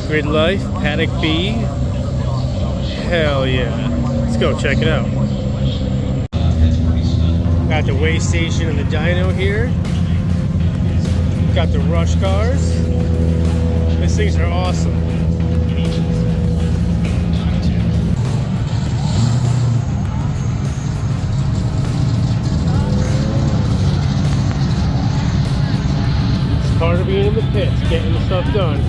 Gridlife, Paddock B. Hell yeah. Let's go check it out. Got the weigh station and the dyno here. Got the rush cars. These things are awesome. It's part of being in the pits, getting the stuff done.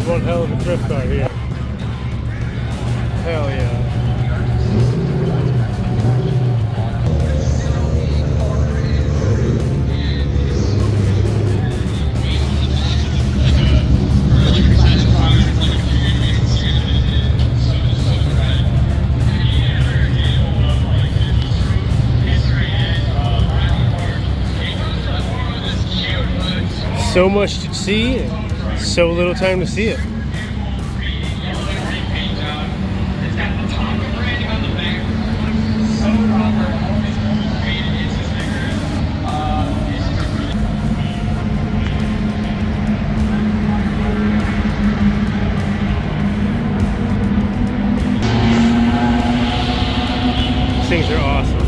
One hell of a drift car here. Hell yeah. So much to see, so little time to see it. These things are awesome.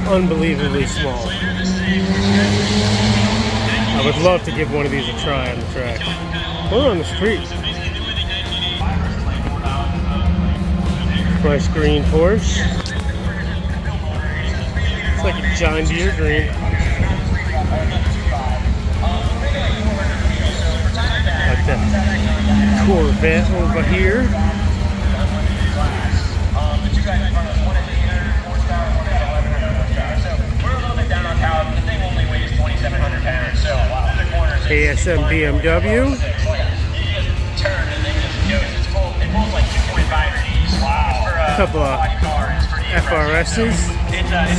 Unbelievably small. I would love to give one of these a try on the track. Or on the street. Nice green Porsche. It's like a John Deere green. Got the Corvette over here. ASM BMW. Couple of FRSs.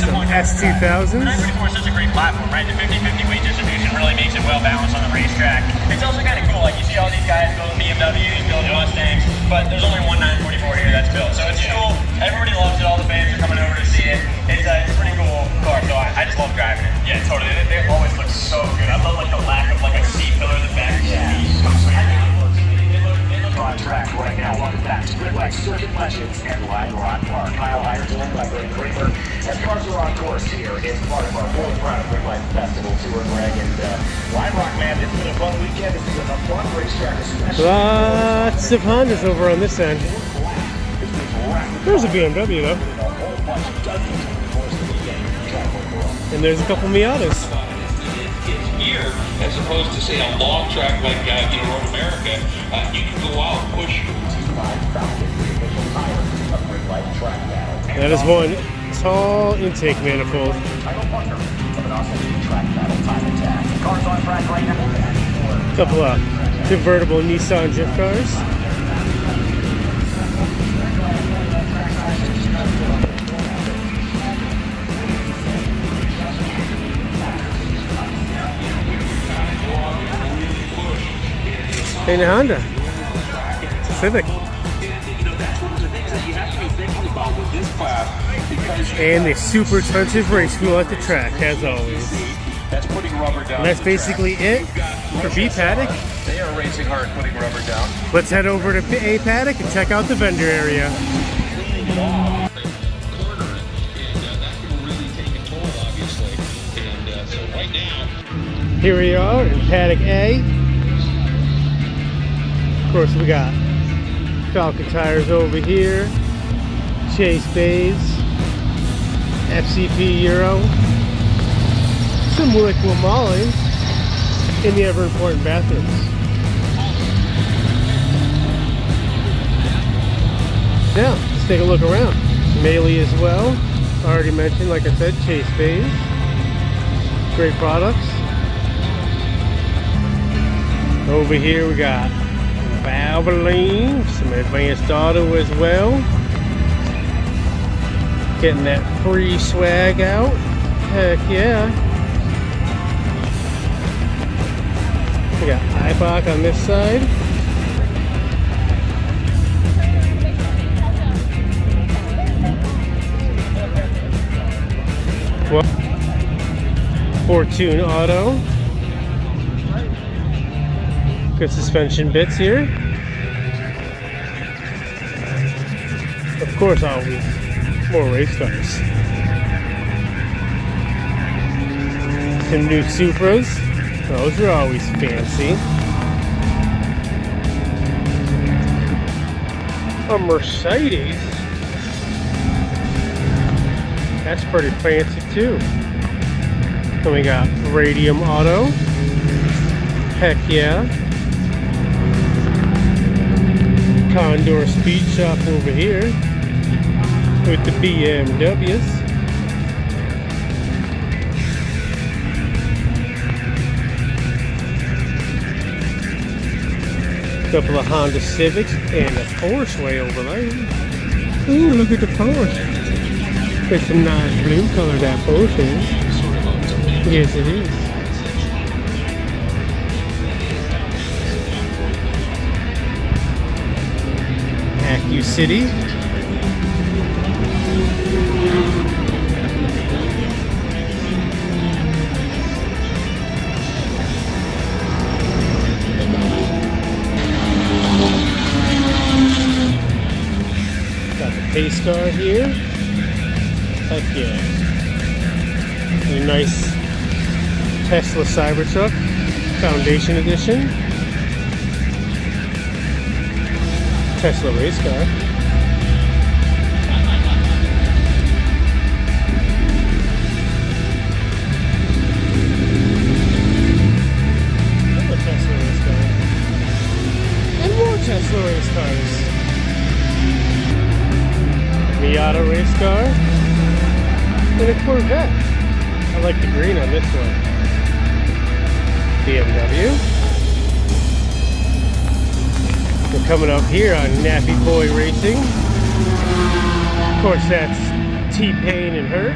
Some S2000s. Such a great platform, right? The 50-50 weight distribution really makes it well balanced on the racetrack. It's also kind of cool, like you see all these guys building BMWs, building Mustangs, but there's only one 944 here that's built. So it's cool. Everybody loves it. All the fans are coming over to see it. It's a pretty cool car, so I just love driving it. Yeah, totally. They always look so good. I love like the lack of like a seat pillar in the back. Yeah. On track right now. Welcome back to Gridlife Circuit Legends and Live Rock Park. Kyle Hire joined by Greg Kramer. As cars are on course here, it's part of our fourth round of Gridlife Festival tour, Greg. And Live Rock, man, this is a fun weekend. This is a fun racetrack, especially. Lots of Hondas over on this end. There's a BMW though. And there's a couple Miatas. Here, as opposed to say a long track like Road America, you can go out and push. That is one tall intake manifold. Couple of convertible Nissan drift cars. And a Honda Civic. And the super expensive race fuel at the track, as always. That's putting rubber down. And that's basically it for B Paddock. They are racing hard, putting rubber down. Let's head over to A Paddock and check out the vendor area. Here we are in Paddock A. Of course, we got Falcon tires over here, Chase bays, FCP Euro, some liquid moly in the ever important bathrooms. Now, let's take a look around. Melee as well. Already mentioned, like I said, Chase bays. Great products. Over here we got Valvoline, some advanced auto as well. Getting that free swag out. Heck yeah. We got Ibach on this side. Fortune Auto. Good suspension bits here. Of course, always more race cars. Some new Supras. Those are always fancy. A Mercedes. That's pretty fancy too. Then we got Radium Auto. Heck yeah. Condor Speed Shop over here with the BMWs. Couple of Honda Civics and a Porsche way over there. Ooh, look at the Porsche. It's a nice blue color that Porsche is. Yes, it is. AccuCity. Got the pace car here. Heck yeah. A nice Tesla Cybertruck Foundation Edition. Tesla race car. Another Tesla race car. And more Tesla race cars. Miata race car. And a Corvette. I like the green on this one. BMW. We're coming up here on Nappy Boy Racing. Of course, that's T-Pain and her.